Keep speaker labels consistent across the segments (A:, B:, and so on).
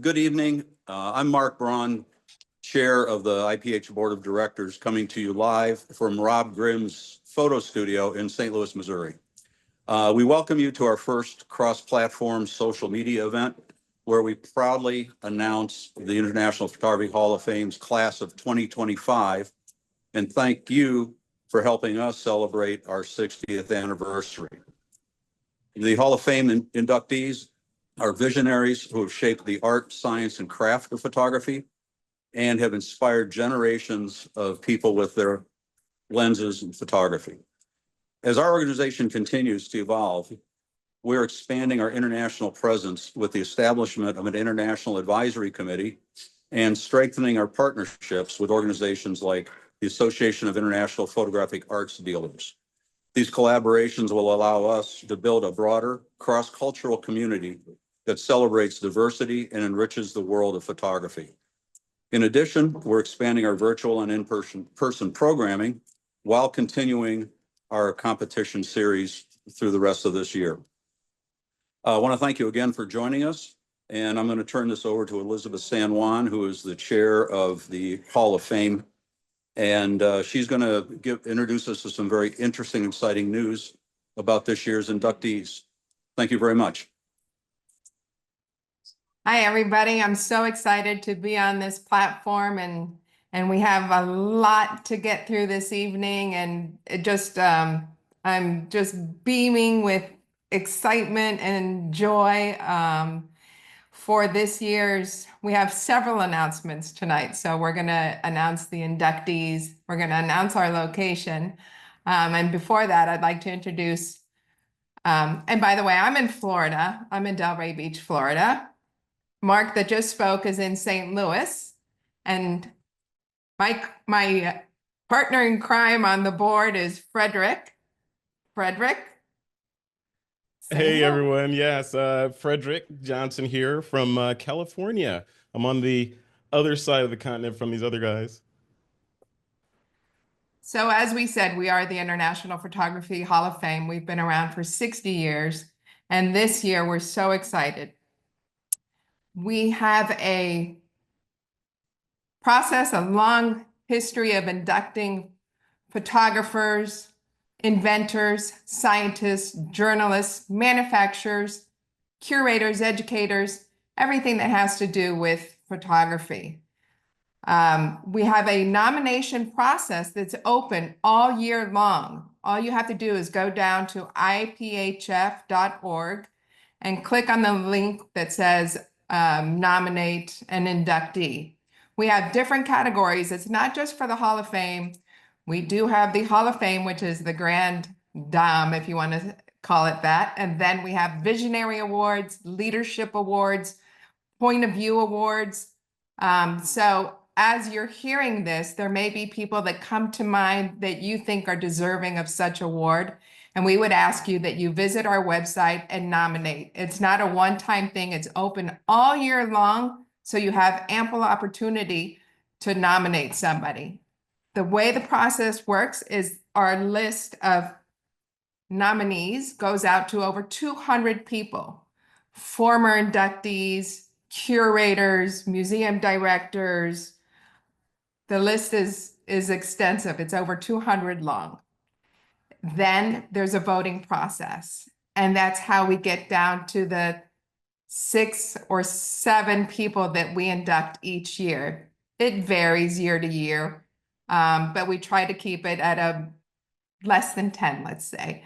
A: Good evening. I'm Mark Braun, Chair of the IPH Board of Directors, coming to you live from Rob Grimm's photo studio in St. Louis, Missouri. We welcome you to our first cross-platform social media event, where we proudly announce the International Photography Hall of Fame's class of 2025, and thank you for helping us celebrate our 60th anniversary. The Hall of Fame inductees are visionaries who have shaped the art, science, and craft of photography and have inspired generations of people with their lenses in photography. As our organization continues to evolve, we're expanding our international presence with the establishment of an international advisory committee and strengthening our partnerships with organizations like the Association of International Photographic Arts Dealers. These collaborations will allow us to build a broader cross-cultural community that celebrates diversity and enriches the world of photography. In addition, we're expanding our virtual and in-person programming while continuing our competition series through the rest of this year. I want to thank you again for joining us, and I'm going to turn this over to Elizabeth San Juan, who is the chair of the Hall of Fame, and she's going to introduce us to some very interesting, exciting news about this year's inductees. Thank you very much.
B: Hi, everybody. I'm so excited to be on this platform, and we have a lot to get through this evening, and I'm just beaming with excitement and joy for this year's. We have several announcements tonight, so we're going to announce the inductees. We're going to announce our location, and before that, I'd like to introduce. And by the way, I'm in Florida. I'm in Delray Beach, Florida. Mark that just spoke is in St. Louis, and my partner in crime on the board is Frederick. Frederick?
C: Hey, everyone. Yes, Frederick Johnson here from California. I'm on the other side of the continent from these other guys.
B: So as we said, we are the International Photography Hall of Fame. We've been around for 60 years, and this year we're so excited. We have a process, a long history of inducting photographers, inventors, scientists, journalists, manufacturers, curators, educators, everything that has to do with photography. We have a nomination process that's open all year long. All you have to do is go down to IPHF.org and click on the link that says nominate an inductee. We have different categories. It's not just for the Hall of Fame. We do have the Hall of Fame, which is the grand dame, if you want to call it that. And then we have visionary awards, leadership awards, point of view awards. So as you're hearing this, there may be people that come to mind that you think are deserving of such award. And we would ask you that you visit our website and nominate. It's not a one-time thing. It's open all year long, so you have ample opportunity to nominate somebody. The way the process works is our list of nominees goes out to over 200 people, former inductees, curators, museum directors. The list is extensive. It's over 200 long. Then there's a voting process, and that's how we get down to the 6 or 7 people that we induct each year. It varies year to year, but we try to keep it at a less than 10, let's say.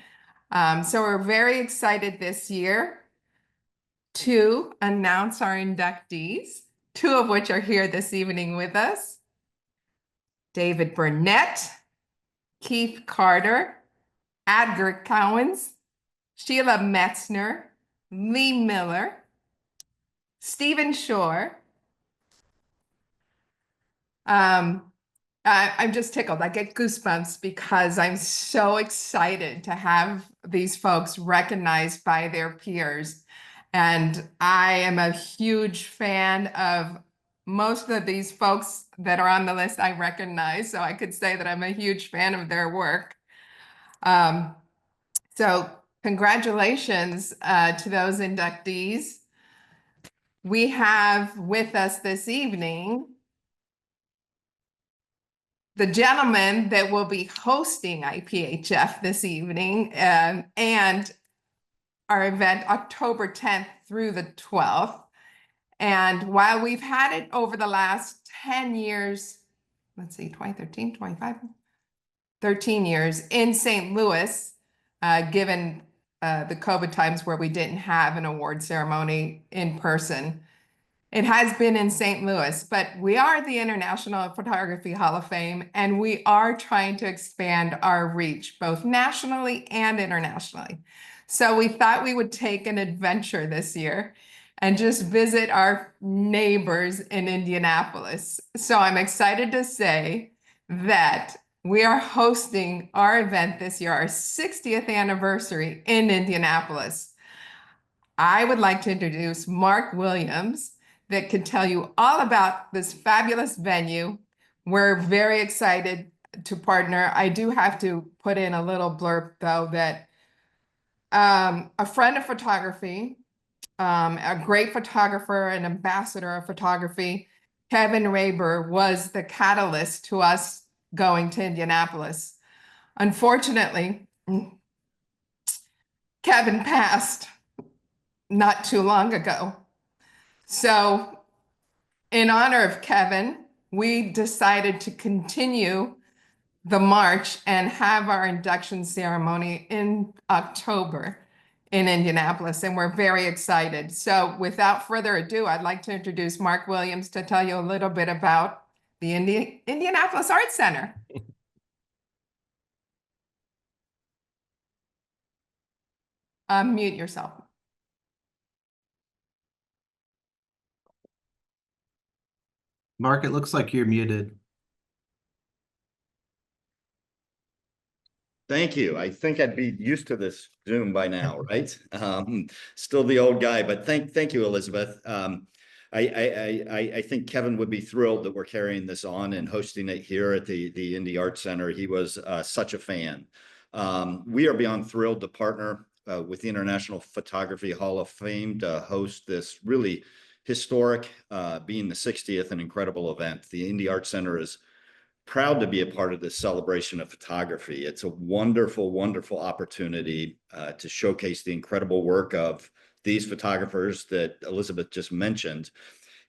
B: So we're very excited this year to announce our inductees, 2 of which are here this evening with us. David Burnett, Keith Carter, Edgar Cowens, Sheila Metzner, Lee Miller, Stephen Shore. I'm just tickled. I get goosebumps because I'm so excited to have these folks recognized by their peers. And I am a huge fan of most of these folks that are on the list I recognize. So I could say that I'm a huge fan of their work. So congratulations to those inductees. we have with us this evening the gentleman that will be hosting IPHF this evening, and our event October 10th through the 12th. And while we've had it over the last 10 years, let's see, 2013, 25, 13 years in St. Louis, given the COVID times where we didn't have an award ceremony in person. It has been in St. Louis, but we are the International Photography Hall of Fame, and we are trying to expand our reach both nationally and internationally. So we thought we would take an adventure this year and just visit our neighbors in Indianapolis. So I'm excited to say that we are hosting our event this year, our 60th anniversary in Indianapolis. I would like to introduce Mark Williams that can tell you all about this fabulous venue. We're very excited to partner. I do have to put in a little blurb though that a friend of photography, a great photographer, an ambassador of photography, Kevin Raber was the catalyst to us going to Indianapolis. Unfortunately, Kevin passed not too long ago. So in honor of Kevin, we decided to continue the march and have our induction ceremony in October in Indianapolis, and we're very excited. So without further ado, I'd like to introduce Mark Williams to tell you a little bit about the Indianapolis Arts Center. Mute yourself.
D: Mark, it looks like you're muted.
E: Thank you. I think I'd be used to this Zoom by now, right? Still the old guy, but thank you, Elizabeth. I think Kevin would be thrilled that we're carrying this on and hosting it here at the Indy Arts Center. He was such a fan. We are beyond thrilled to partner with the International Photography Hall of Fame to host this really historic, being the 60th, and incredible event. The Indy Arts Center is proud to be a part of this celebration of photography. It's a wonderful, wonderful opportunity to showcase the incredible work of these photographers that Elizabeth just mentioned,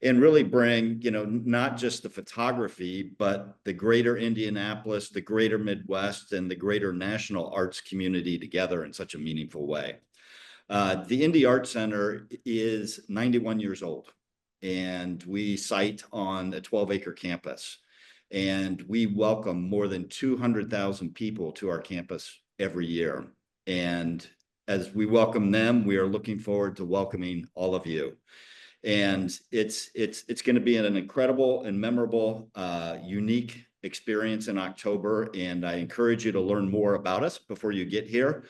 E: and really bring, not just the photography, but the greater Indianapolis, the greater Midwest, and the greater national arts community together in such a meaningful way. The Indy Arts Center is 91 years old, and we site on a 12-acre campus. And we welcome more than 200,000 people to our campus every year. And as we welcome them, we are looking forward to welcoming all of you. And it's going to be an incredible and memorable, unique experience in October. And I encourage you to learn more about us before you get here.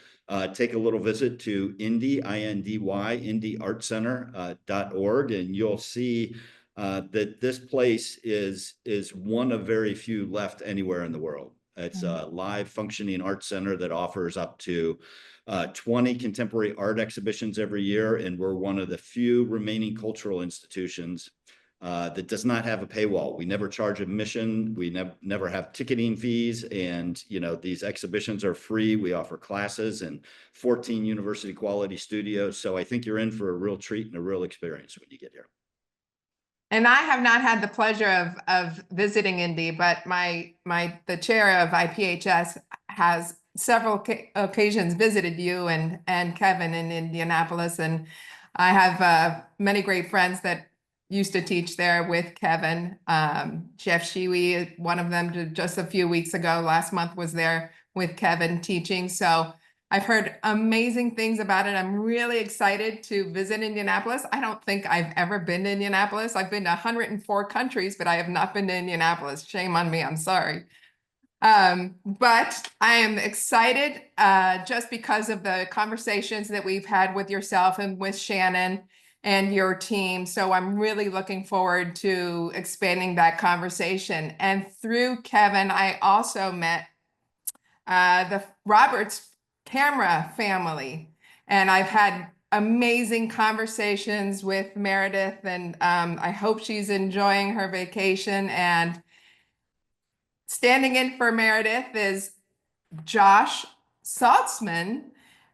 E: Take a little visit to indyartcenter.org, and you'll see that this place is one of very few left anywhere in the world. It's a live functioning art center that offers up to 20 contemporary art exhibitions every year, and we're one of the few remaining cultural institutions that does not have a paywall. We never charge admission. We never have ticketing fees, and these exhibitions are free. We offer classes and 14 university quality studios. So I think you're in for a real treat and a real experience when you get here.
B: And I have not had the pleasure of visiting Indy, but the chair of IPHS has several occasions visited you and Kevin in Indianapolis, and I have many great friends that used to teach there with Kevin. Jeff Shiwi, one of them, just a few weeks ago, last month, was there with Kevin teaching. So I've heard amazing things about it. I'm really excited to visit Indianapolis. I don't think I've ever been to Indianapolis. I've been to 104 countries, but I have not been to Indianapolis. Shame on me. I'm sorry. But I am excited just because of the conversations that we've had with yourself and with Shannon and your team. So I'm really looking forward to expanding that conversation. And through Kevin, I also met the Roberts camera family, and I've had amazing conversations with Meredith, and I hope she's enjoying her vacation. And standing in for Meredith is Josh Saltzman,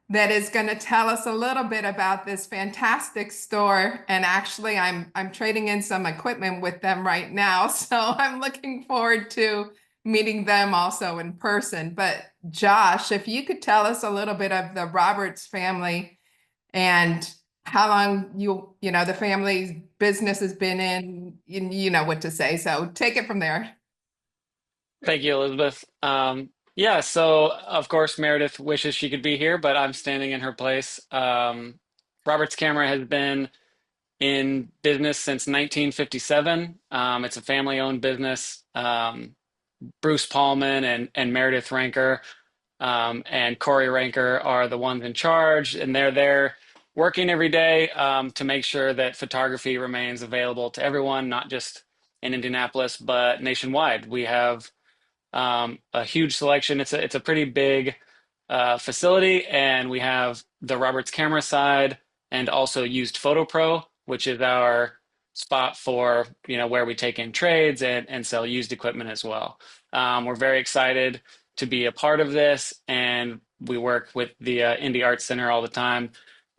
B: that is going to tell us a little bit about this fantastic store. And actually, I'm trading in some equipment with them right now, so I'm looking forward to meeting them also in person. But Josh, if you could tell us a little bit of the Roberts family and how long the family's business has been in, you know what to say. So take it from there.
F: Thank you, Elizabeth. Yeah, so of course Meredith wishes she could be here, but I'm standing in her place. Roberts Camera has been in business since 1957. It's a family-owned business. Bruce Paulman and Meredith Ranker and Corey Ranker are the ones in charge, and they're there working every day to make sure that photography remains available to everyone, not just in Indianapolis, but nationwide. We have a huge selection. It's a pretty big facility, and we have the Roberts Camera side and also Used Photo Pro, which is our spot for where we take in trades and sell used equipment as well. We're very excited to be a part of this, and we work with the Indie Arts Center all the time,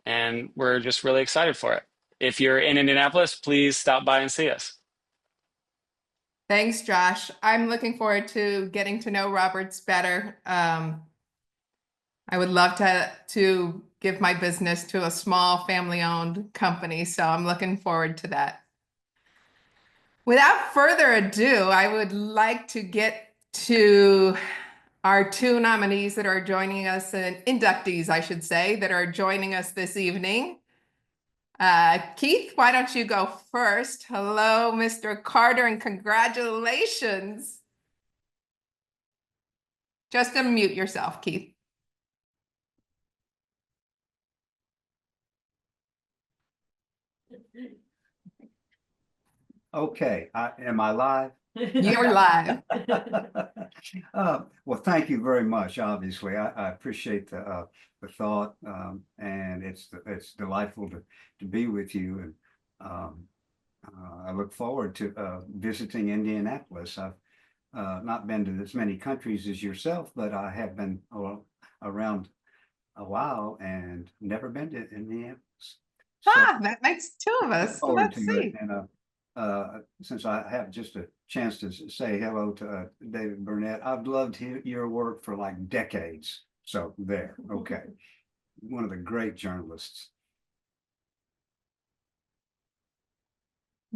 F: and we're just really excited for it. If you're in Indianapolis, please stop by and see us.
B: Thanks, Josh. I'm looking forward to getting to know Roberts better. I would love to give my business to a small family-owned company, so I'm looking forward to that. Without further ado, I would like to get to our two nominees that are joining us, inductees, I should say, that are joining us this evening. Keith, why don't you go first? Hello, Mr. Carter, and congratulations. Just unmute yourself, Keith.
G: Okay, am I live?
B: You're live.
G: Well, thank you very much. Obviously, I appreciate the thought, and it's delightful to be with you, and I look forward to visiting Indianapolis. I've not been to as many countries as yourself, but I have been around a while and never been to Indianapolis. So
B: That makes two of us. Let's see.
G: And since I have just a chance to say hello to David Burnett, I've loved your work for like decades. So there, okay. One of the great journalists.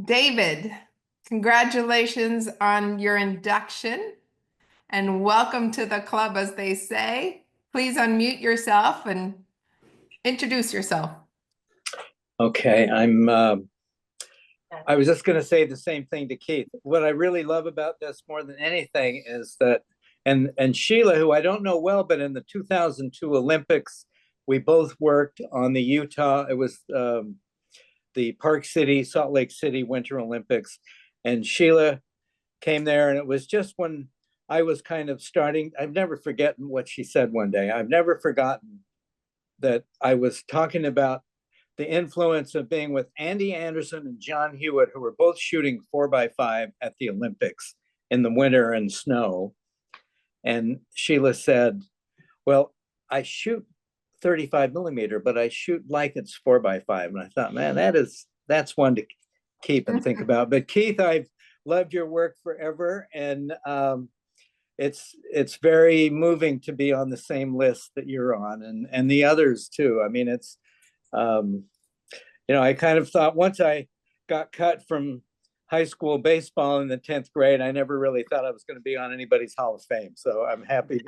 B: David, congratulations on your induction and welcome to the club, as they say. Please unmute yourself and introduce yourself.
H: Okay, I was just going to say the same thing to Keith. What I really love about this more than anything is that, and Sheila, who I don't know well, but in the 2002 Olympics, we both worked on the Utah. It was the Park City, Salt Lake City Winter Olympics, and Sheila came there, and it was just when I was kind of starting. I've never forgotten what she said one day. I've never forgotten that I was talking about the influence of being with Andy Anderson and John Hewitt, who were both shooting 4x5 at the Olympics in the winter and snow. And Sheila said, well, I shoot 35 millimeter, but I shoot like it's 4x5. And I thought, man, that's one to keep and think about. But Keith, I've loved your work forever. And it's very moving to be on the same list that you're on, and the others too. I mean, it's, I kind of thought once I got cut from high school baseball in the 10th grade, I never really thought I was going to be on anybody's Hall of Fame. So I'm happy,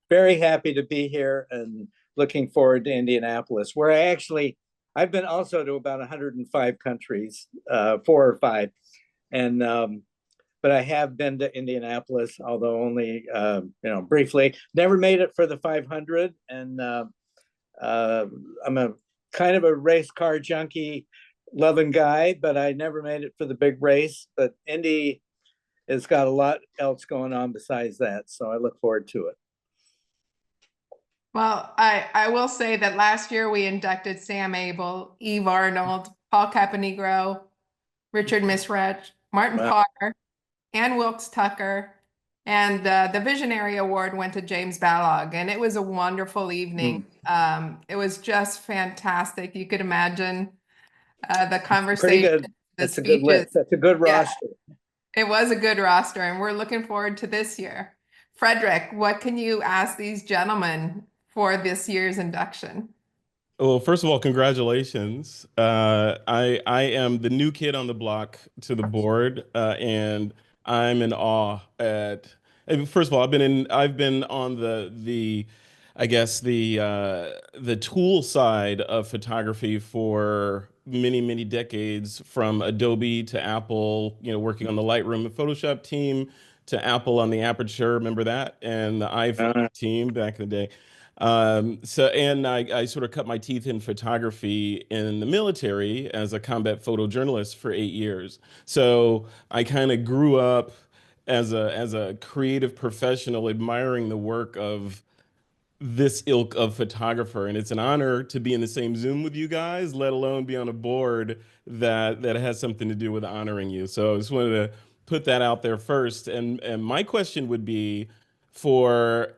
H: very happy to be here and looking forward to Indianapolis, where I've been also to about 105 countries, 4 or 5. And, but I have been to Indianapolis, although only, briefly. Never made it for the 500. And I'm a kind of a race car junkie loving guy, but I never made it for the big race. But Indy has got a lot else going on besides that. So I look forward to it.
B: Well, I will say that last year we inducted Sam Abel, Eve Arnold, Paul Caponegro, Richard Misrach, Martin
H: Wow.
B: Parr, Ann Wilkes Tucker, and the Visionary Award went to James Ballog, and it was a wonderful evening. It was just fantastic. You could imagine the
H: Pretty
B: conversation,
H: good.
B: the
H: That's a good
B: speeches.
H: list. That's a good
B: Yeah.
H: roster.
B: It was a good roster, and we're looking forward to this year. Frederick, what can you ask these gentlemen for this year's induction?
C: Well, first of all, congratulations. I am the new kid on the block to the board, and I'm in awe at. And first of all, I've been on the I guess the tool side of photography for many decades, from Adobe to Apple. You know, working on the Lightroom and Photoshop team, to Apple on the Aperture. Remember that? And the iPhone team back in the day. And I sort of cut my teeth in photography in the military as a combat photojournalist for 8 years. So I kind of grew up as a creative professional, admiring the work of this ilk of photographer, and it's an honor to be in the same Zoom with you guys, let alone be on a board that has something to do with honoring you. So I just wanted to put that out there first. And my question would be for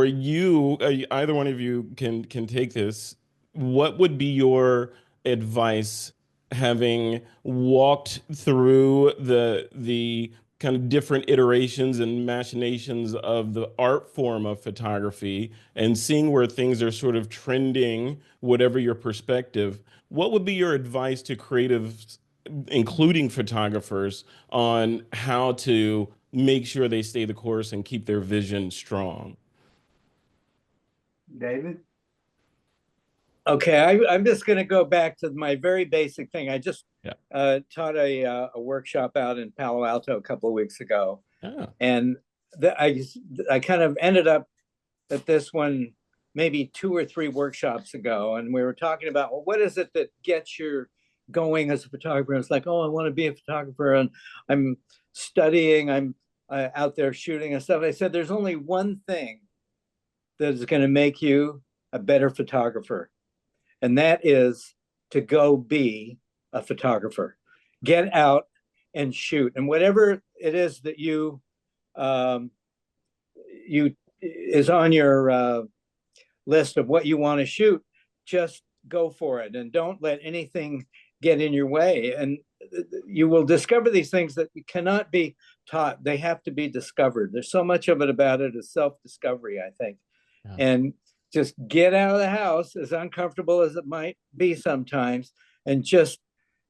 C: you, either one of you can take this. What would be your advice, having walked through the kind of different iterations and machinations of the art form of photography, and seeing where things are sort of trending, whatever your perspective? What would be your advice to creatives, including photographers, on how to make sure they stay the course and keep their vision strong?
G: David?
H: Okay, I'm just going to go back to my very basic thing. I just taught a workshop out in Palo Alto a couple of weeks ago, and I kind of ended up at this one maybe 2 or 3 workshops ago, and we were talking about, well, what is it that gets you going as a photographer? And it's like, oh, I want to be a photographer, and I'm studying, I'm out there shooting and stuff. I said, there's only one thing that is going to make you a better photographer, and that is to go be a photographer. Get out and shoot, and whatever it is that you is on your list of what you want to shoot, just go for it, and don't let anything get in your way. And you will discover these things that cannot be taught. They have to be discovered. There's so much of it about it is self-discovery, I think. And just get out of the house, as uncomfortable as it might be sometimes, and just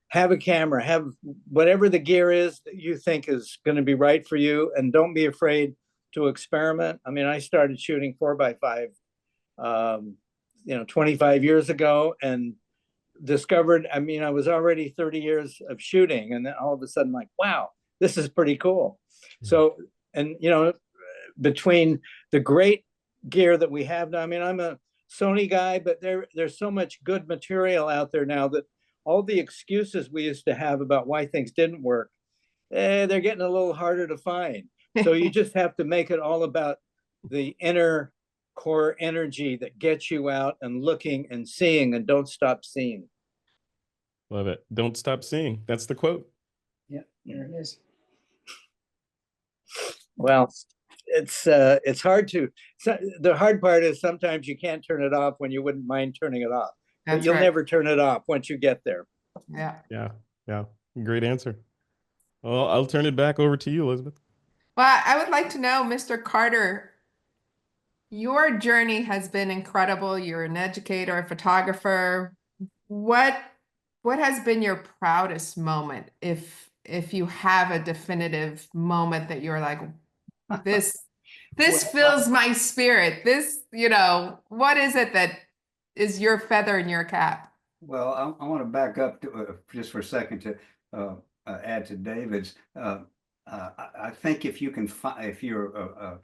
H: have a camera, have whatever the gear is that you think is going to be right for you, and don't be afraid to experiment. I mean, I started shooting 4x5, 25 years ago, and discovered, I mean, I was already 30 years of shooting, and then all of a sudden, like, wow, this is pretty cool. So, and between the great gear that we have now, I mean, I'm a Sony guy, but there's so much good material out there now that all the excuses we used to have about why things didn't work, they're getting a little harder to find. So you just have to make it all about the inner core energy that gets you out and looking and seeing, and don't stop seeing.
C: Love it. Don't stop seeing. That's the quote.
H: Yeah, there it is. Well, it's hard to, the hard part is sometimes you can't turn it off when you wouldn't mind turning it off. But you'll never turn it off once you get there.
C: Yeah. Great answer. Well, I'll turn it back over to you, Elizabeth.
B: Well, I would like to know, Mr. Carter, your journey has been incredible. You're an educator, a photographer. What has been your proudest moment, if you have a definitive moment that you're like, this fills my spirit. This, what is it that is your feather in your cap?
G: Well, I want to back up just for a second to add to David's. I think if you can find, if you're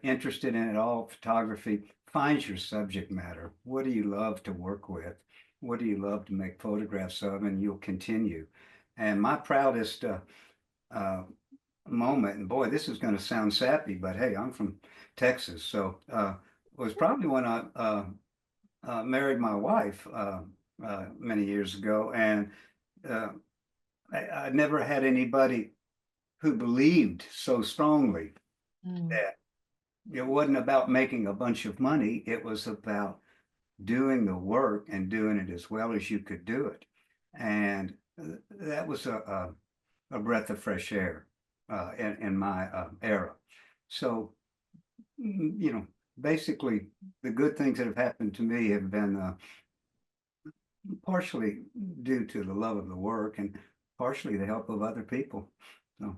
G: interested in it all, photography, find your subject matter. What do you love to work with? What do you love to make photographs of? And you'll continue. And my proudest moment, and boy, this is going to sound sappy, but hey, I'm from Texas. So was probably when I married my wife many years ago, and I never had anybody who believed so strongly that it wasn't about making a bunch of money. It was about doing the work and doing it as well as you could do it. And that was a breath of fresh air in my era. So, you know, basically the good things that have happened to me have been partially due to the love of the work and partially the help of other people. So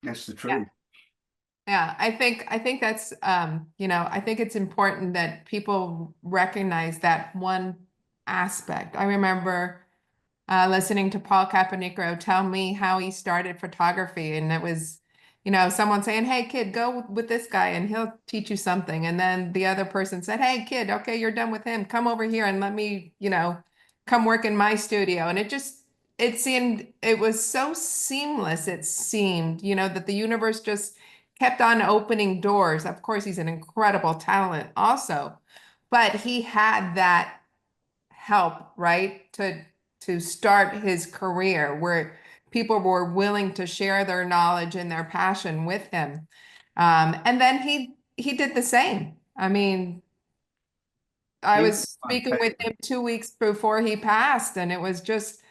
G: that's the truth.
B: Yeah, I think that's you know, I think it's important that people recognize that one aspect. I remember listening to Paul Caponigro tell me how he started photography, and it was, you know, someone saying, "Hey kid, go with this guy and he'll teach you something." And then the other person said, "Hey kid, okay, you're done with him. Come over here and let me, you know, come work in my studio." And it seemed, it was so seamless. It seemed, you know, that the universe just kept on opening doors. Of course, he's an incredible talent also, but he had that help, right? To start his career where people were willing to share their knowledge and their passion with him. And then he did the same. I mean, I
G: He
B: was
G: was my
B: speaking with
G: favorite.
B: him 2 weeks before he passed, and it was just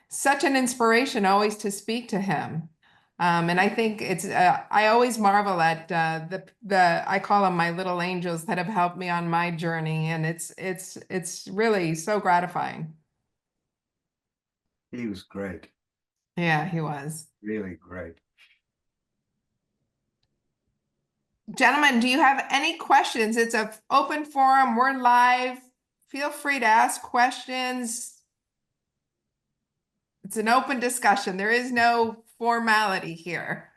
B: such an inspiration always to speak to him. And I think it's, I always marvel at I call them my little angels that have helped me on my journey. And it's really so gratifying.
G: He was great,
B: Yeah, he was.
G: really great.
B: Gentlemen, do you have any questions? It's an open forum. We're live. Feel free to ask questions. It's an open discussion. There is no formality here.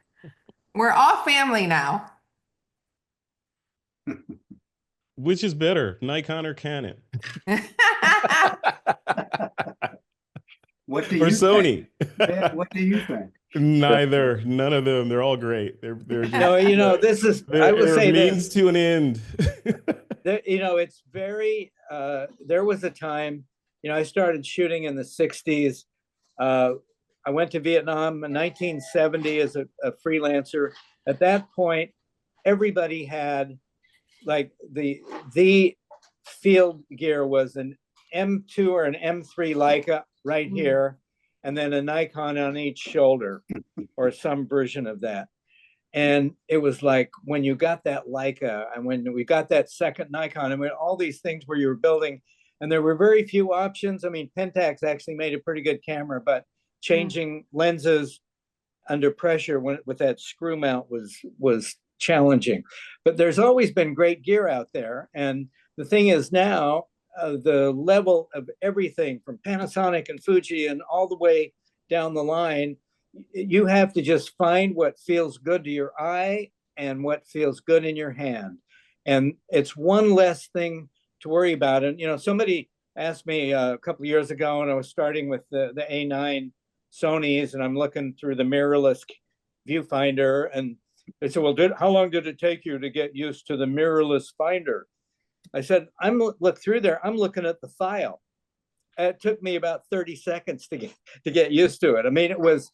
B: We're all family now.
C: Which is better, Nikon or Canon?
G: What do
C: Or
G: you
C: Sony?
G: think? What do you think?
C: Neither, none of them. They're all great. They're just,
H: No, you know, this is, I
C: they're,
H: would
C: they're
H: say
C: means
H: this.
C: to an end.
H: You know, it's very, there was a time, you know, I started shooting in the 60s. I went to Vietnam in 1970 as a freelancer. At that point, everybody had like the field gear was an M2 or an M3 Leica right here, and then a Nikon on each shoulder or some version of that. And it was like when you got that Leica and when we got that second Nikon, I mean, all these things where you were building, and there were very few options. I mean, Pentax actually made a pretty good camera, but changing lenses under pressure with that screw mount was challenging. But there's always been great gear out there. And the thing is now, the level of everything from Panasonic and Fuji and all the way down the line, you have to just find what feels good to your eye and what feels good in your hand. And it's one less thing to worry about. And, you know, somebody asked me a couple of years ago, and I was starting with the A9 Sony's, and I'm looking through the mirrorless viewfinder, and they said, well, how long did it take you to get used to the mirrorless finder? I said, look through there, I'm looking at the file. It took me about 30 seconds to get used to it. I mean, it was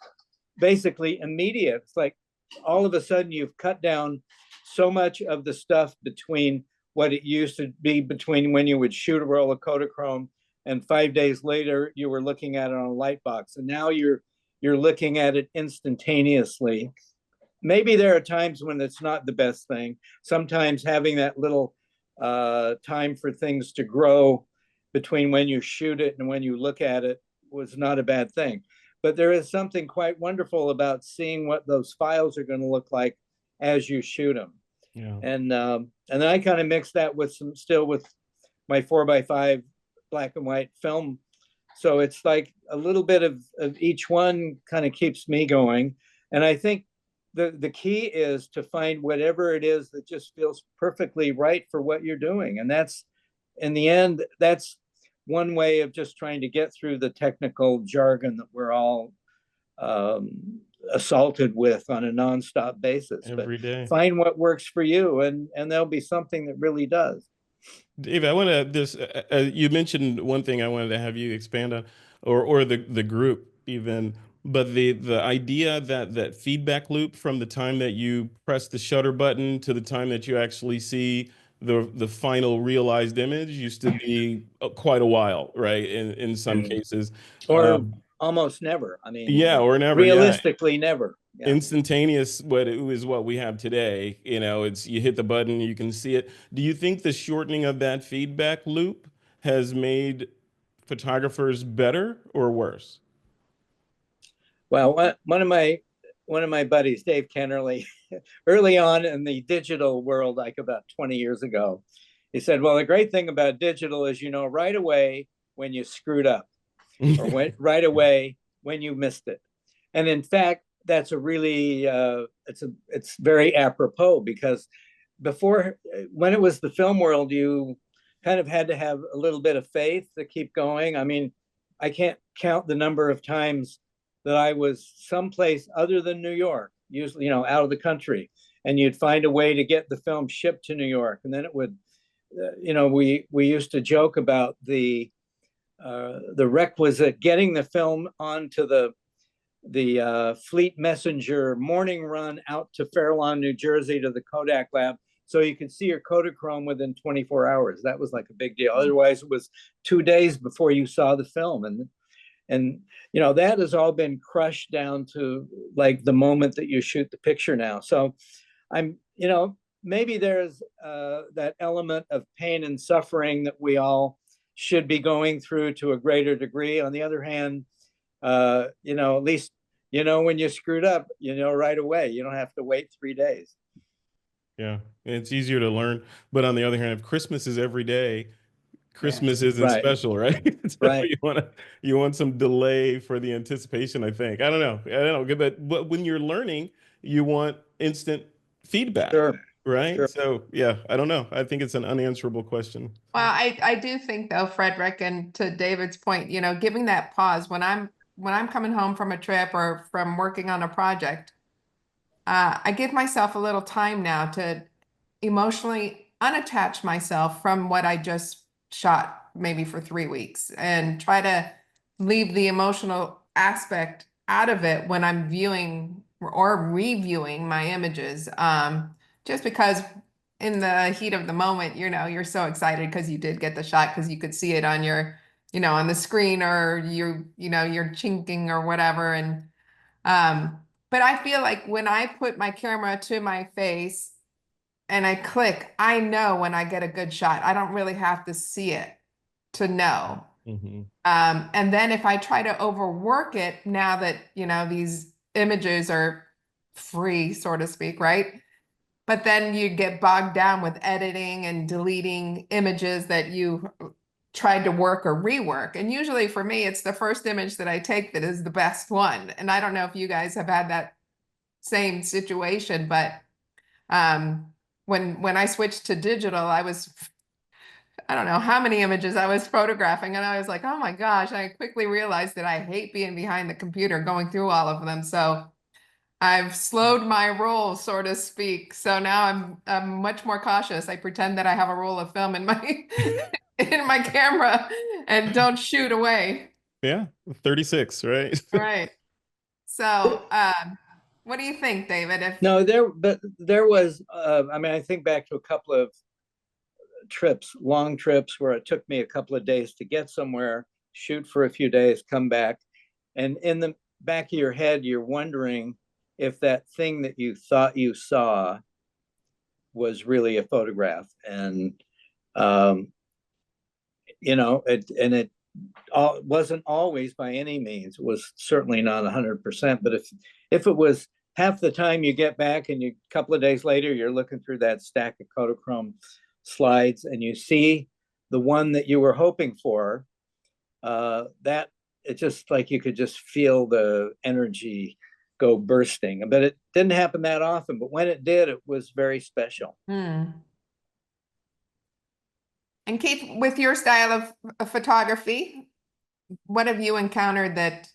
H: basically immediate. It's like all of a sudden you've cut down so much of the stuff between what it used to be between when you would shoot a roll of Kodachrome and 5 days later you were looking at it on a light box, and now you're looking at it instantaneously. Maybe there are times when it's not the best thing. Sometimes having that little time for things to grow between when you shoot it and when you look at it was not a bad thing. But there is something quite wonderful about seeing what those files are going to look like as you shoot them.
C: Yeah.
H: And then I kind of mix that with with my 4x5 black and white film. So it's like a little bit of each one kind of keeps me going. And I think the key is to find whatever it is that just feels perfectly right for what you're doing. And that's, in the end, that's one way of just trying to get through the technical jargon that we're all assaulted with on a nonstop basis. But
C: every day.
H: find what works for you, and there'll be something that really does.
C: Dave, I want to this. You mentioned one thing I wanted to have you expand on, or the group even. But the idea that that feedback loop from the time that you press the shutter button to the time that you actually see the final realized image used to be quite a while, right? In some cases,
H: Or almost never. I mean,
C: yeah, or never. Yeah,
H: realistically, never. Yeah.
C: instantaneous what it is what we have today. You know, it's you hit the button, you can see it. Do you think the shortening of that feedback loop has made photographers better or worse?
H: Well, one of my buddies, Dave Kennerly, early on in the digital world, like about 20 years ago, he said, "Well, the great thing about digital is you know right away when you screwed up, or right away when you missed it." And in fact, that's a really it's very apropos, because before, when it was the film world, you kind of had to have a little bit of faith to keep going. I mean, I can't count the number of times that I was someplace other than New York, usually, you know, out of the country, and you'd find a way to get the film shipped to New York, and then it would, you know, we used to joke about the requisite getting the film onto the Fleet Messenger morning run out to Fair Lawn, New Jersey, to the Kodak lab, so you could see your Kodachrome within 24 hours. That was like a big deal. Otherwise, it was 2 days before you saw the film, and you know that has all been crushed down to like the moment that you shoot the picture now. So I'm, you know, maybe there's that element of pain and suffering that we all should be going through to a greater degree. On the other hand, you know, at least, you know, when you screwed up, you know, right away, you don't have to wait 3 days.
C: Yeah, it's easier to learn. But on the other hand, if Christmas is every day, Christmas isn't
H: Right.
C: special, right? So
H: Right.
C: you want some delay for the anticipation, I think. I don't know. But when you're learning, you want instant feedback,
H: Sure.
C: right?
H: Sure.
C: So yeah, I don't know. I think it's an unanswerable question.
B: Well, I do think though, Frederick, and to David's point, you know, giving that pause when I'm coming home from a trip or from working on a project, I give myself a little time now to emotionally unattach myself from what I just shot maybe for 3 weeks and try to leave the emotional aspect out of it when I'm viewing or reviewing my images. Just because in the heat of the moment, you know, you're so excited because you did get the shot because you could see it on your, you know, on the screen, or you know, you're chinking or whatever. And but I feel like when I put my camera to my face and I click, I know when I get a good shot. I don't really have to see it to know.
C: Mm-hmm.
B: And then if I try to overwork it, now that, you know, these images are free, so to speak, right? But then you get bogged down with editing and deleting images that you tried to work or rework. And usually for me, it's the first image that I take that is the best one. And I don't know if you guys have had that same situation, but when I switched to digital, I don't know how many images I was photographing, and I was like, oh my gosh, I quickly realized that I hate being behind the computer going through all of them. So I've slowed my roll, so to speak. So now I'm much more cautious. I pretend that I have a roll of film in my in my camera and don't shoot away.
C: Yeah, 36, right?
B: All right. So what do you think, David?
H: No, there was, I mean, I think back to a couple of trips, long trips, where it took me a couple of days to get somewhere, shoot for a few days, come back. And in the back of your head, you're wondering if that thing that you thought you saw was really a photograph. And, you know, it wasn't always by any means. It was certainly not 100%. But if it was half the time you get back and a couple of days later, you're looking through that stack of Kodachrome slides and you see the one that you were hoping for, that it's just like you could just feel the energy go bursting. But it didn't happen that often, but when it did, it was very special.
B: And Keith, with your style of photography, what have you encountered that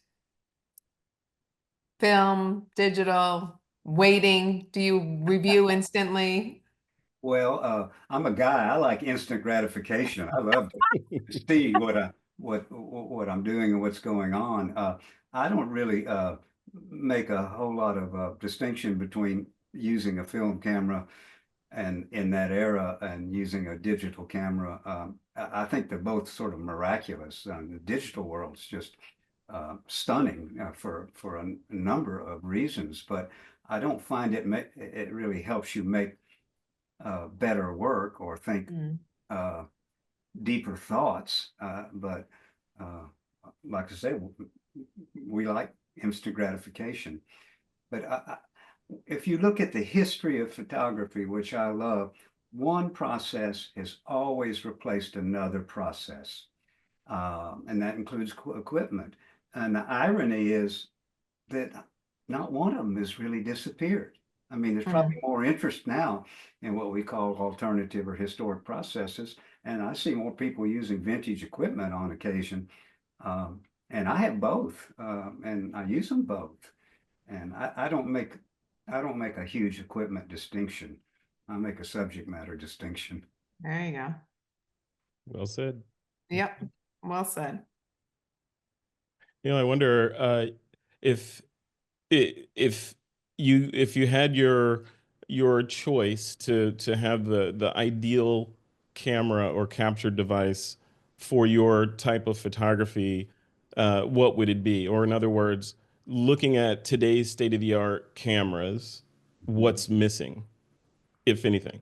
B: film, digital, waiting? Do you review instantly?
G: Well, I'm a guy. I like instant gratification. I love to see what I'm doing and what's going on. I don't really make a whole lot of distinction between using a film camera and in that era and using a digital camera. I think they're both sort of miraculous. The digital world's just stunning for a number of reasons, but I don't find it really helps you make better work or think deeper thoughts. But like I say, we like instant gratification. But if you look at the history of photography, which I love, one process has always replaced another process. And that includes equipment. And the irony is that not one of them has really disappeared. I mean, there's probably more interest now in what we call alternative or historic processes. And I see more people using vintage equipment on occasion. And I have both, and I use them both. And I don't make a huge equipment distinction. I make a subject matter distinction.
B: There you go.
C: Well said.
B: Yep. Well said.
C: You know, I wonder if you had your choice to have the ideal camera or capture device for your type of photography, what would it be? Or in other words, looking at today's state-of-the-art cameras, what's missing, if anything?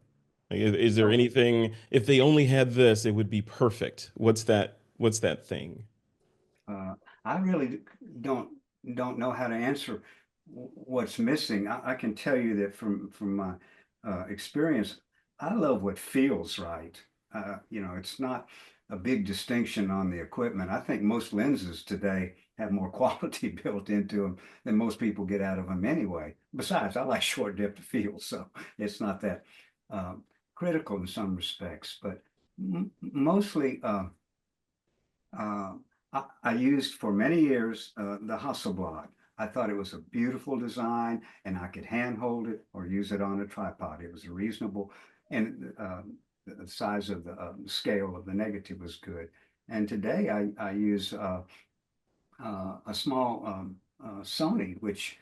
C: Like, is there anything, if they only had this, it would be perfect? What's that thing?
G: I really don't know how to answer what's missing. I can tell you that from my experience, I love what feels right. You know, it's not a big distinction on the equipment. I think most lenses today have more quality built into them than most people get out of them anyway. Besides, I like short depth of field, so it's not that critical in some respects, but mostly I used for many years the Hasselblad. I thought it was a beautiful design and I could handhold it or use it on a tripod. It was reasonable, and the size of the scale of the negative was good. And today I use a small Sony, which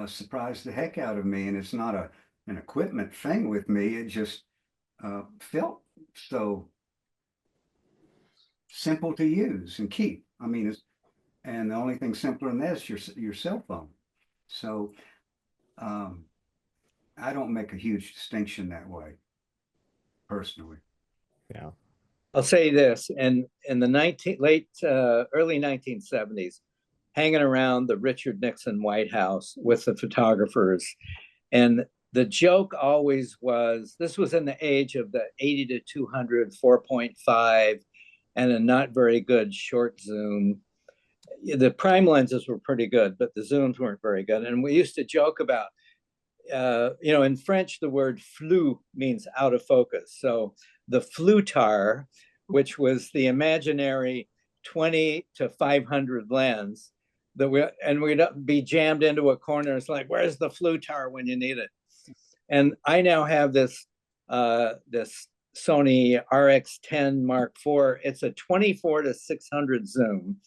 G: surprised the heck out of me. And it's not an equipment thing with me. It just felt so simple to use and keep. I mean, and the only thing simpler than that is your cell phone. So I don't make a huge distinction that way, personally.
C: Yeah.
H: I'll say this, in the early 1970s, hanging around the Richard Nixon White House with the photographers, and the joke always was, this was in the age of the 80 to 200 4.5 and a not very good short zoom. The prime lenses were pretty good, but the zooms weren't very good. And we used to joke about, you know, in French, the word flou means out of focus. So the floutar, which was the imaginary 20 to 500 lens, we'd be jammed into a corner. It's like, where's the floutar when you need it? And I now have this Sony RX10 Mark IV. It's a 24 to 600 zoom.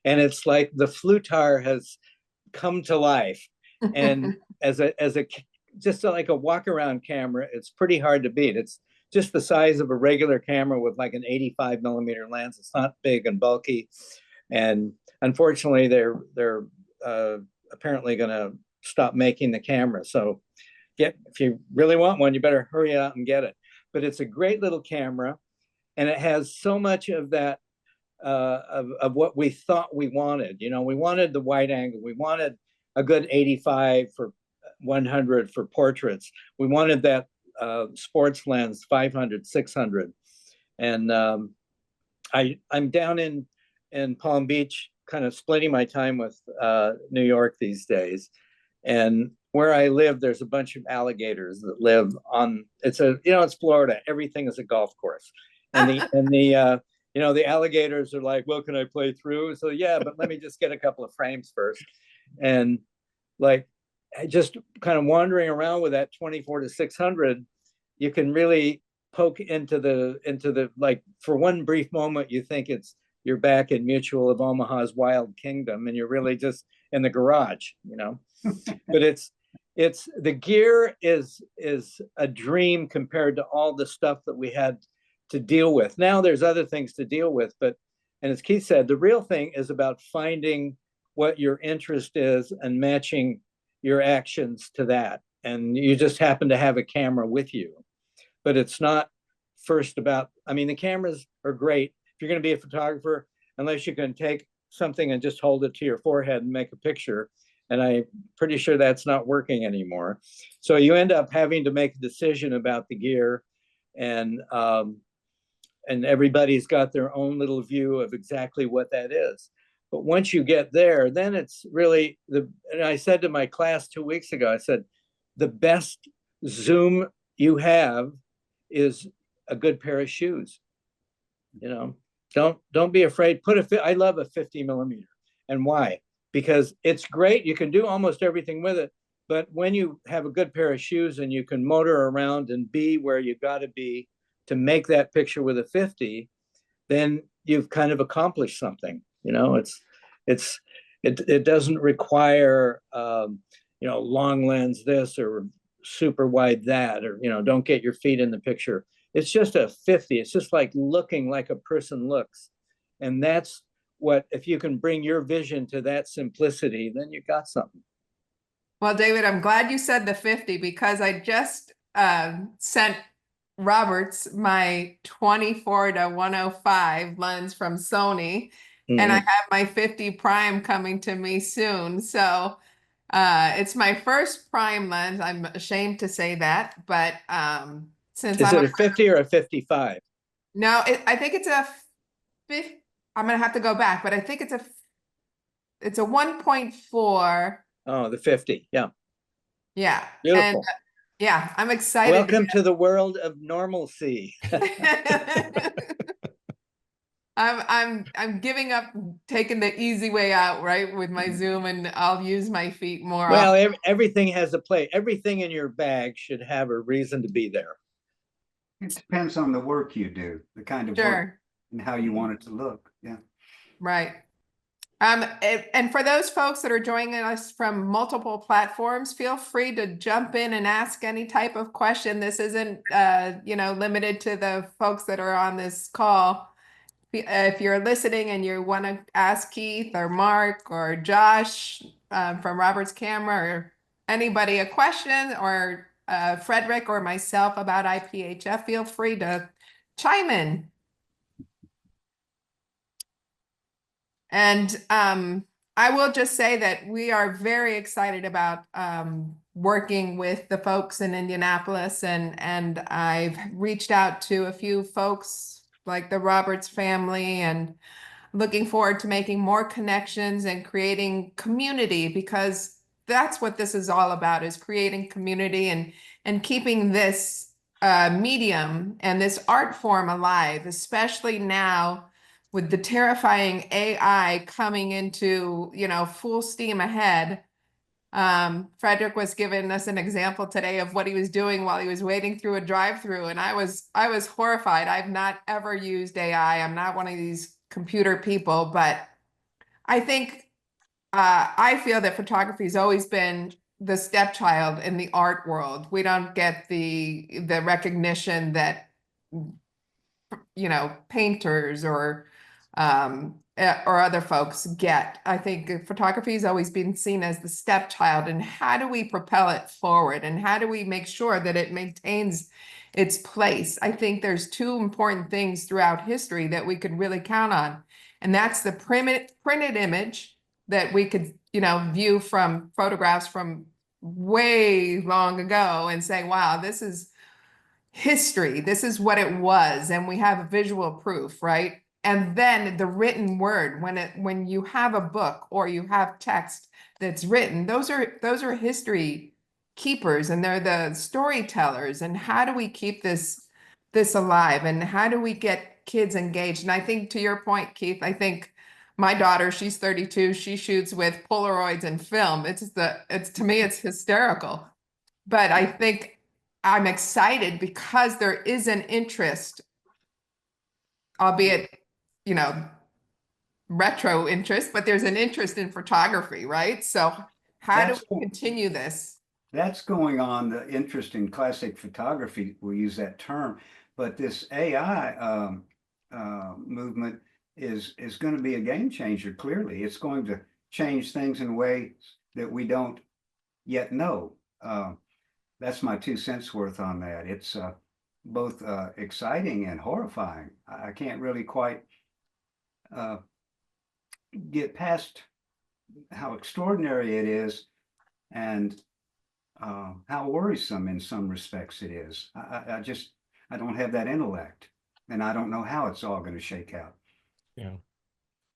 H: And it's like the floutar has come to life. And as a just like a walk around camera, it's pretty hard to beat. It's just the size of a regular camera with like an 85 millimeter lens. It's not big and bulky. And unfortunately, they're apparently going to stop making the camera. So if you really want one, you better hurry out and get it. But it's a great little camera, and it has so much of that of what we thought we wanted. You know, we wanted the wide angle. We wanted a good 85 for 100 for portraits. We wanted that sports lens 500, 600. And I'm down in Palm Beach, kind of splitting my time with New York these days. And where I live, there's a bunch of alligators that live on, it's Florida. Everything is a golf course. And the alligators are like, well, can I play through? So yeah, but let me just get a couple of frames first. And like just kind of wandering around with that 24 to 600, you can really poke into the like, for one brief moment, you think you're back in Mutual of Omaha's Wild Kingdom, and you're really just in the garage, you know. But it's the gear is a dream compared to all the stuff that we had to deal with. Now there's other things to deal with, but, and as Keith said, the real thing is about finding what your interest is and matching your actions to that. And you just happen to have a camera with you. But it's not first about, I mean, the cameras are great. If you're going to be a photographer, unless you can take something and just hold it to your forehead and make a picture. And I'm pretty sure that's not working anymore. So you end up having to make a decision about the gear, and everybody's got their own little view of exactly what that is. But once you get there, then it's really and I said to my class 2 weeks ago, I said, the best zoom you have is a good pair of shoes. You know, don't be afraid. I love a 50 millimeter. And why? Because it's great. You can do almost everything with it. But when you have a good pair of shoes and you can motor around and be where you got to be to make that picture with a 50, then you've kind of accomplished something. You know, it doesn't require you know, long lens this or super wide that, or, you know, don't get your feet in the picture. It's just a 50. It's just like looking like a person looks. And that's what, if you can bring your vision to that simplicity, then you got something.
B: Well, David, I'm glad you said the 50, because I just sent Roberts my 24 to 105 lens from Sony, and I have my 50 prime coming to me soon. So it's my first prime lens. I'm ashamed to say that, but since
H: Is it a 50 or a 55?
B: No, I think it's a 50. I'm gonna have to go back, but I think it's a 1.4.
H: Oh, the 50. Yeah.
B: Yeah.
H: Beautiful.
B: And yeah, I'm excited.
H: Welcome to the world of normalcy.
B: I'm giving up taking the easy way out, right, with my Zoom, and I'll use my feet more
H: Well,
B: often.
H: everything has a place. Everything in your bag should have a reason to be there.
G: It depends on the work you do, the kind of work
B: Sure.
G: and how you want it to look. Yeah.
B: Right. And for those folks that are joining us from multiple platforms, feel free to jump in and ask any type of question. This isn't, you know, limited to the folks that are on this call. If you're listening and you want to ask Keith or Mark or Josh from Robert's Camera, or anybody a question, or Frederick or myself about IPHF, feel free to chime in. And I will just say that we are very excited about working with the folks in Indianapolis, and I've reached out to a few folks like the Roberts family, and looking forward to making more connections and creating community, because that's what this is all about, is creating community and keeping this medium and this art form alive, especially now with the terrifying AI coming into, you know, full steam ahead. Frederick was giving us an example today of what he was doing while he was waiting through a drive-through, and I was horrified. I've not ever used AI. I'm not one of these computer people, but I think I feel that photography has always been the stepchild in the art world. We don't get the recognition that, you know, painters or other folks get. I think photography has always been seen as the stepchild, and how do we propel it forward, and how do we make sure that it maintains its place? I think there's two important things throughout history that we could really count on, and that's the printed image that we could, you know, view from photographs from way long ago and say, wow, this is history. This is what it was. And we have visual proof, right? And then the written word, when you have a book or you have text that's written, those are history keepers, and they're the storytellers. And how do we keep this alive? And how do we get kids engaged? And I think, to your point, Keith, I think My daughter, she's 32, she shoots with Polaroids and film. It's to me, it's hysterical. But I think I'm excited because there is an interest, albeit, you know, retro interest, but there's an interest in photography, right? So how do we continue this?
G: That's going on, the interest in classic photography, we'll use that term, but this AI movement is going to be a game changer, clearly. It's going to change things in ways that we don't yet know. That's my 2 cents worth on that. It's both exciting and horrifying. I can't really quite get past how extraordinary it is and how worrisome in some respects it is. I don't have that intellect, and I don't know how it's all going to shake out.
C: Yeah.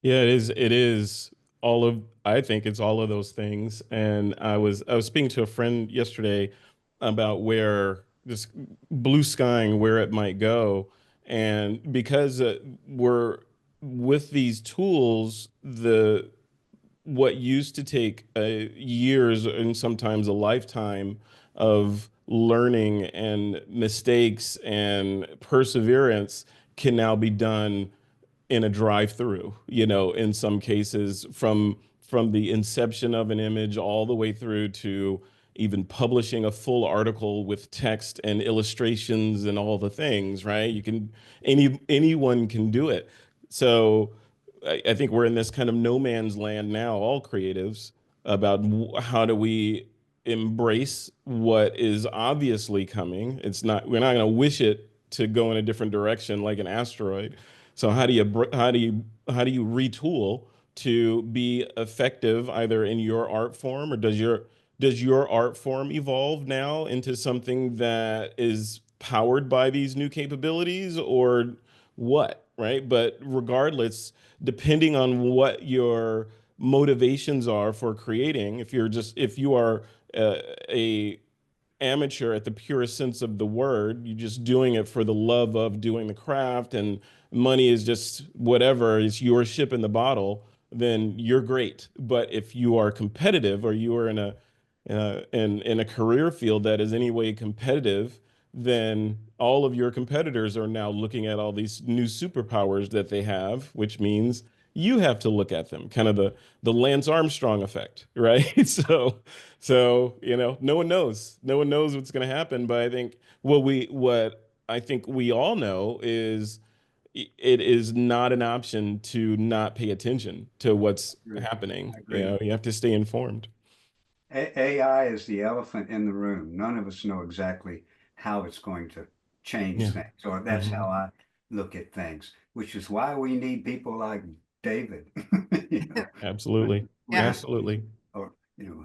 C: Yeah, it is all of, I think it's all of those things. And I was speaking to a friend yesterday about where this blue skying, where it might go. And because we're with these tools, what used to take years and sometimes a lifetime of learning and mistakes and perseverance can now be done in a drive-through, you know, in some cases from the inception of an image all the way through to even publishing a full article with text and illustrations and all the things, right? You can anyone can do it. So I think we're in this kind of no man's land now, all creatives, about how do we embrace what is obviously coming. We're not going to wish it to go in a different direction like an asteroid. So how do you retool to be effective either in your art form, or does your art form evolve now into something that is powered by these new capabilities, or what, right? But regardless, depending on what your motivations are for creating, if you are a amateur at the purest sense of the word, you're just doing it for the love of doing the craft, and money is just whatever, it's your ship in the bottle, then you're great. But if you are competitive, or you are in a career field that is anyway competitive, then all of your competitors are now looking at all these new superpowers that they have, which means you have to look at them, kind of the Lance Armstrong effect, right? So, you know, no one knows what's going to happen. But I think what I think we all know is it is not an option to not pay attention to what's happening.
G: I agree.
C: You know, you have to stay informed.
G: AI is the elephant in the room. None of us know exactly how it's going to change
C: Yeah.
G: things. Or that's
C: Mhm.
G: how I look at things, which is why we need people like David. You know,
C: Absolutely.
B: Yeah.
C: Absolutely.
G: or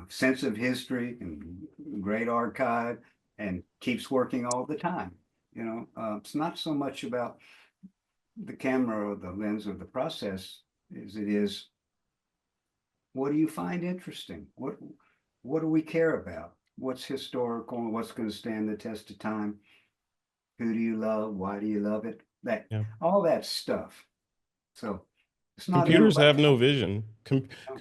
G: sense of history and great archive, and keeps working all the time. It's not so much about the camera or the lens or the process as it is, what do you find interesting? What do we care about? What's historical and what's going to stand the test of time? Who do you love? Why do you love it?
C: Yeah.
G: All that stuff. So it's not
C: Computers have no
G: intellectual.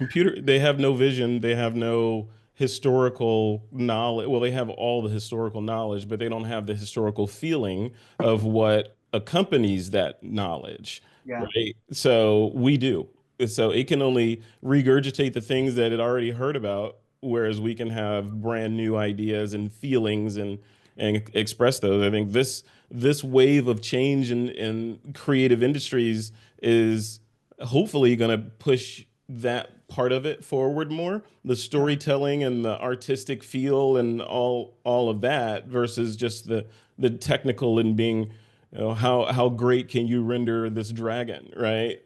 C: vision. They have no vision. They have no historical knowledge. Well, they have all the historical knowledge, but they don't have the historical feeling of what accompanies that knowledge,
G: Yeah.
C: right? So we do. So it can only regurgitate the things that it already heard about, whereas we can have brand new ideas and feelings and express those. I think this wave of change in creative industries is hopefully going to push that part of it forward more, the storytelling and the artistic feel and all of that, versus just the technical and being, you know, how great can you render this dragon, right?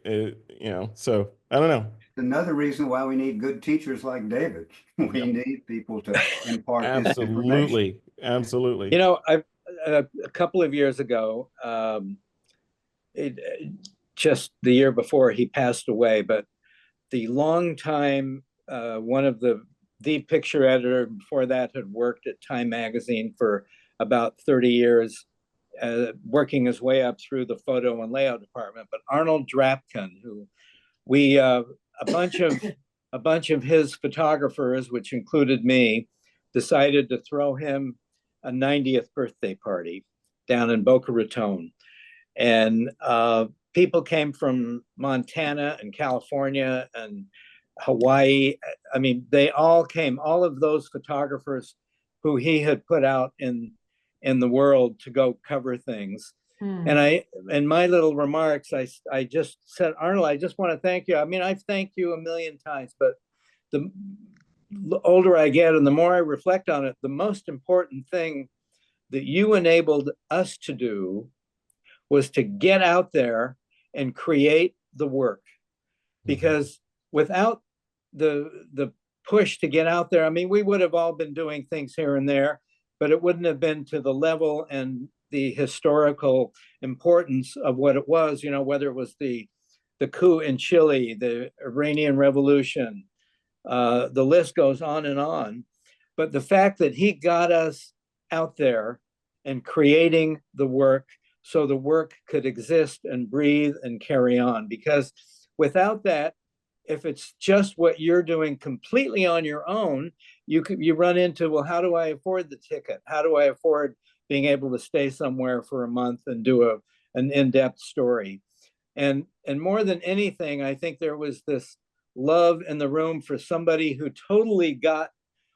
C: So I don't know.
G: Another reason why we need good teachers like David. We
C: Yep.
G: need people to impart this information.
C: Absolutely. Absolutely.
H: You know, a couple of years ago, just the year before he passed away, but the longtime one of the picture editor before that had worked at Time Magazine for about 30 years, working his way up through the photo and layout department. But Arnold Drapkin, who we a bunch of his photographers, which included me, decided to throw him a 90th birthday party down in Boca Raton. And people came from Montana and California and Hawaii. I mean, they all came, all of those photographers who he had put out in the world to go cover things. And in my little remarks, I just said, Arnold, I just want to thank you. I mean, I've thanked you a million times, but the older I get and the more I reflect on it, the most important thing that you enabled us to do was to get out there and create the work. Because without the push to get out there, I mean, we would have all been doing things here and there, but it wouldn't have been to the level and the historical importance of what it was, you know, whether it was the coup in Chile, the Iranian Revolution, the list goes on and on. But the fact that he got us out there and creating the work so the work could exist and breathe and carry on, because without that, if it's just what you're doing completely on your own, you run into, well, how do I afford the ticket? How do I afford being able to stay somewhere for a month and do an in-depth story? And more than anything, I think there was this love in the room for somebody who totally got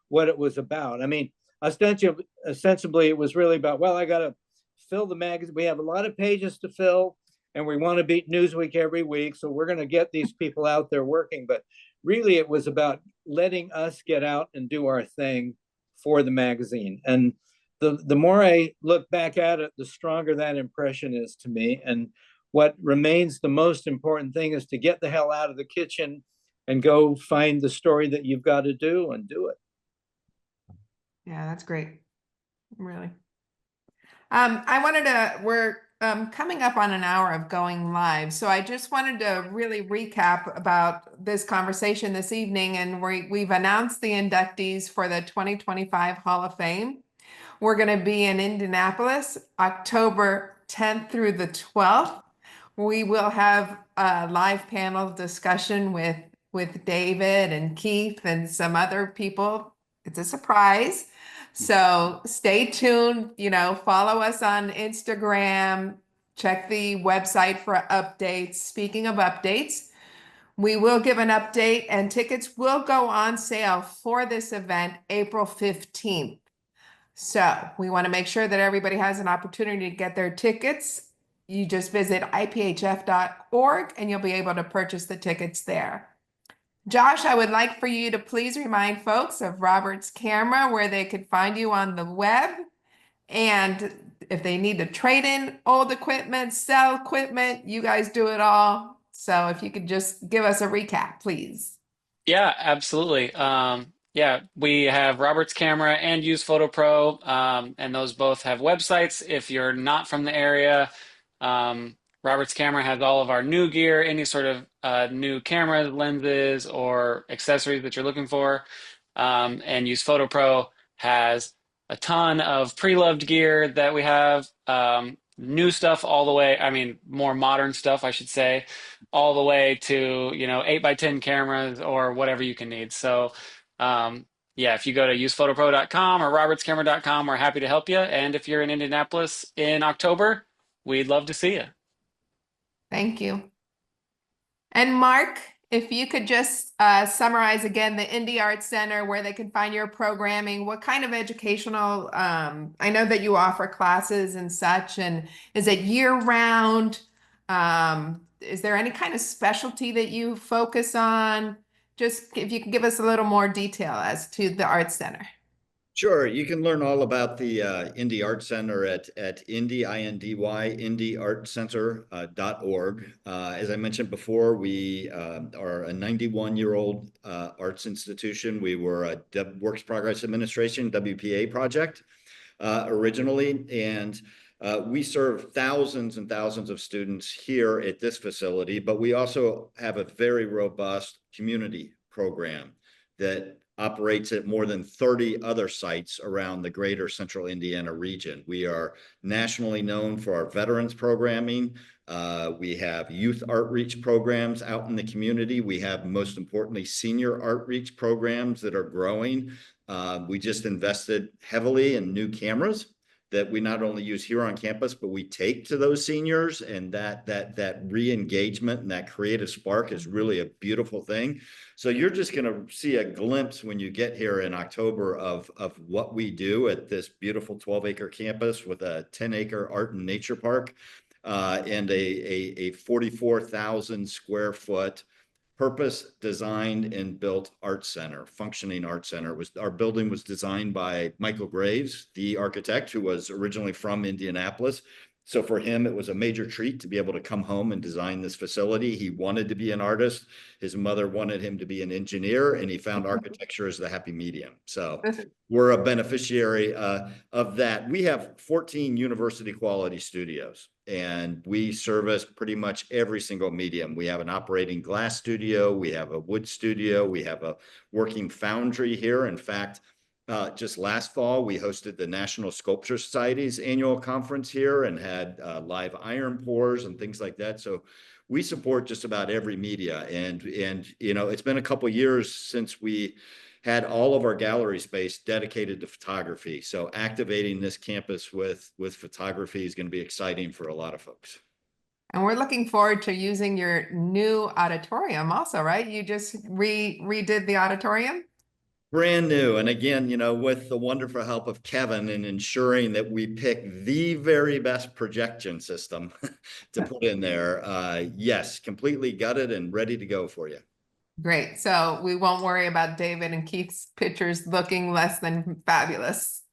H: what it was about. I mean, ostensibly, it was really about, well, I got to fill the magazine. We have a lot of pages to fill, and we want to beat Newsweek every week. So we're going to get these people out there working. But really, it was about letting us get out and do our thing for the magazine. And the more I look back at it, the stronger that impression is to me. And what remains the most important thing is to get the hell out of the kitchen and go find the story that you've got to do and do it.
B: Yeah, that's great. Really. We're coming up on an hour of going live. So I just wanted to really recap about this conversation this evening. And we've announced the inductees for the 2025 Hall of Fame. We're going to be in Indianapolis, October 10th through the 12th. We will have a live panel discussion with David and Keith and some other people. It's a surprise. So stay tuned, you know, follow us on Instagram, check the website for updates. Speaking of updates, we will give an update and tickets will go on sale for this event April 15th. So we want to make sure that everybody has an opportunity to get their tickets. You just visit IPHF.org and you'll be able to purchase the tickets there. Josh, I would like for you to please remind folks of Robert's camera, where they could find you on the web, and if they need to trade in old equipment, sell equipment, you guys do it all. So if you could just give us a recap, please.
F: Yeah, absolutely. Yeah, we have Robert's Camera and Use Photo Pro, and those both have websites. If you're not from the area, Robert's Camera has all of our new gear, any sort of new cameras, lenses, or accessories that you're looking for. And Use Photo Pro has a ton of pre-loved gear that we have, new stuff all the way, I mean, more modern stuff, I should say, all the way to, you know, 8x10 cameras or whatever you can need. So, yeah, if you go to usephotoPro.com or robertscamera.com, we're happy to help you. And if you're in Indianapolis in October, we'd love to see you.
B: Thank you. And Mark, if you could just summarize again the Indie Arts Center, where they can find your programming, what kind of educational, I know that you offer classes and such, and is it year round? Is there any kind of specialty that you focus on? Just if you could give us a little more detail as to the Arts Center.
E: Sure. You can learn all about the Indie Art Center at Indie, INDY, As I mentioned before, we are a 91-year-old arts institution. We were a Works Progress Administration, WPA project originally, and we serve thousands and thousands of students here at this facility, but we also have a very robust community program that operates at more than 30 other sites around the greater central Indiana region. We are nationally known for our veterans programming. We have youth outreach programs out in the community. We have, most importantly, senior outreach programs that are growing. We just invested heavily in new cameras that we not only use here on campus, but we take to those seniors, and that re-engagement and that creative spark is really a beautiful thing. So you're just going to see a glimpse when you get here in October of what we do at this beautiful 12-acre campus with a 10-acre art and nature park and a 44,000 square foot purpose designed and built art center, functioning art center. Our building was designed by Michael Graves, the architect who was originally from Indianapolis. So for him, it was a major treat to be able to come home and design this facility. He wanted to be an artist. His mother wanted him to be an engineer, and he found architecture as the happy medium. So we're a beneficiary of that. We have 14 university quality studios, and we service pretty much every single medium. We have an operating glass studio. We have a wood studio. We have a working foundry here. In fact, just last fall, we hosted the National Sculpture Society's annual conference here and had live iron pours and things like that. So we support just about every media. And you know, it's been a couple of years since we had all of our gallery space dedicated to photography. So activating this campus with photography is going to be exciting for a lot of folks.
B: And we're looking forward to using your new auditorium also, right? You just redid the auditorium?
E: Brand new. And again, you know, with the wonderful help of Kevin in ensuring that we pick the very best projection system to put in there. Yes, completely gutted and ready to go for you.
B: Great. So we won't worry about David and Keith's pictures looking less than fabulous.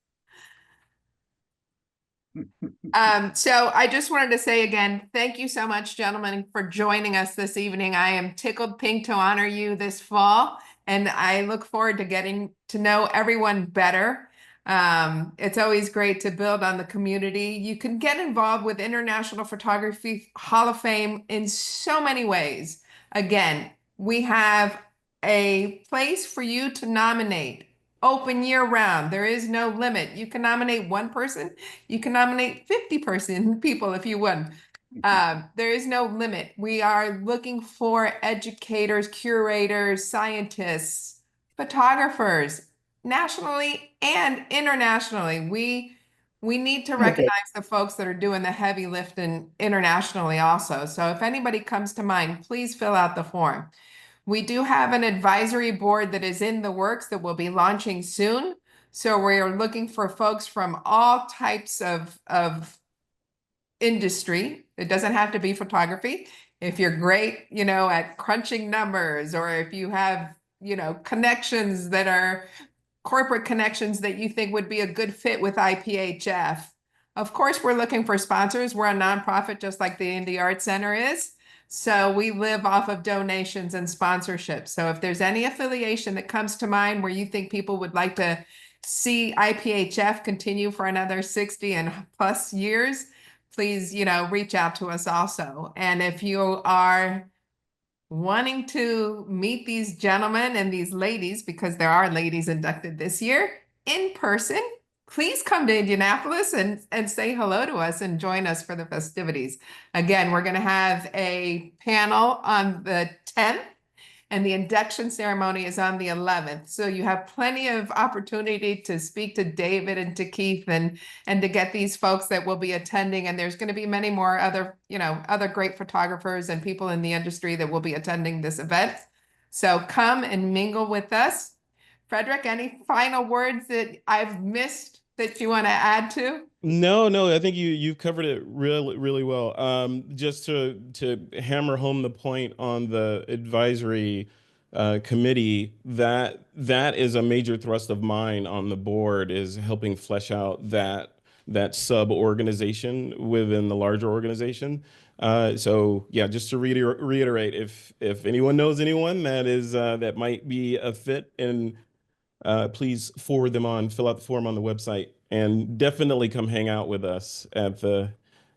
B: So I just wanted to say again, thank you so much, gentlemen, for joining us this evening. I am tickled pink to honor you this fall, and I look forward to getting to know everyone better. It's always great to build on the community. You can get involved with International Photography Hall of Fame in so many ways. Again, we have a place for you to nominate. Open year round. There is no limit. You can nominate one person. You can nominate 50 people if you want. There is no limit. We are looking for educators, curators, scientists, photographers, nationally and internationally. We need to recognize the folks that are doing the heavy lifting internationally also. So if anybody comes to mind, please fill out the form. We do have an advisory board that is in the works that will be launching soon. So we're looking for folks from all types of industry. It doesn't have to be photography. If you're great, you know, at crunching numbers, or if you have, you know, connections that are corporate connections that you think would be a good fit with IPHF. Of course, we're looking for sponsors. We're a nonprofit just like the Indie Art Center is. So we live off of donations and sponsorships. So if there's any affiliation that comes to mind where you think people would like to see IPHF continue for another 60 and plus years, please, you know, reach out to us also. And if you are wanting to meet these gentlemen and these ladies, because there are ladies inducted this year in person, please come to Indianapolis and say hello to us and join us for the festivities. Again, we're going to have a panel on the 10th, and the induction ceremony is on the 11th. So you have plenty of opportunity to speak to David and to Keith and to get these folks that will be attending. And there's going to be many more other, you know, other great photographers and people in the industry that will be attending this event. So come and mingle with us. Frederick, any final words that I've missed that you want to add to?
C: No, I think you've covered it really well. Just to hammer home the point on the advisory committee, that is a major thrust of mine on the board, is helping flesh out that sub organization within the larger organization. So yeah, just to reiterate, if anyone knows anyone that is that might be a fit, and please forward them on, fill out the form on the website, and definitely come hang out with us at the,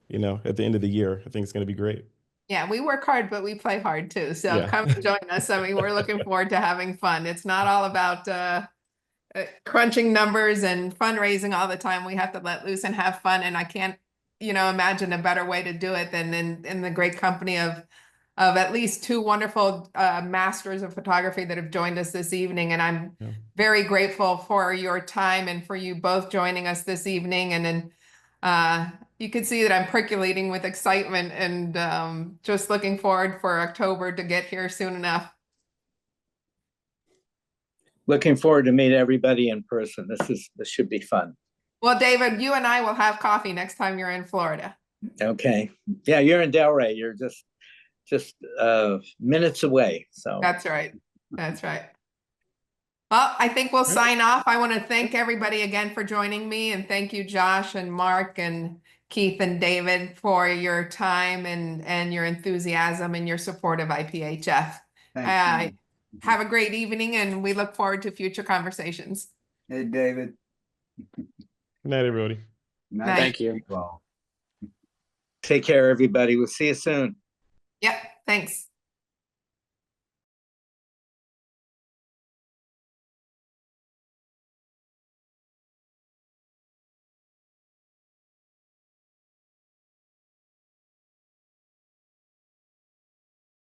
C: you know, at the end of the year. I think it's going to be great.
B: Yeah, we work hard, but we play hard too. So
C: Yeah.
B: come and join us. I mean, we're looking forward to having fun. It's not all about crunching numbers and fundraising all the time. We have to let loose and have fun. And I can't, imagine a better way to do it than in the great company of at least two wonderful masters of photography that have joined us this evening. And I'm very grateful for your time and for you both joining us this evening. And then you can see that I'm percolating with excitement and just looking forward for October to get here soon enough.
H: Looking forward to meet everybody in person. This should be fun.
B: Well, David, you and I will have coffee next time you're in Florida.
H: Okay. Yeah, you're in Delray. You're just minutes away. So
B: That's right. That's right. Well, I think we'll sign off. I want to thank everybody again for joining me, and thank you, Josh and Mark and Keith and David, for your time and your enthusiasm and your support of IPHF.
G: Thank you.
B: Have a great evening, and we look forward to future conversations.
G: Hey, David.
C: Good night, everybody.
G: Nice
F: Thank
G: to
F: you.
G: meet you all.
H: take care, everybody. We'll see you soon.
B: Yep. Thanks.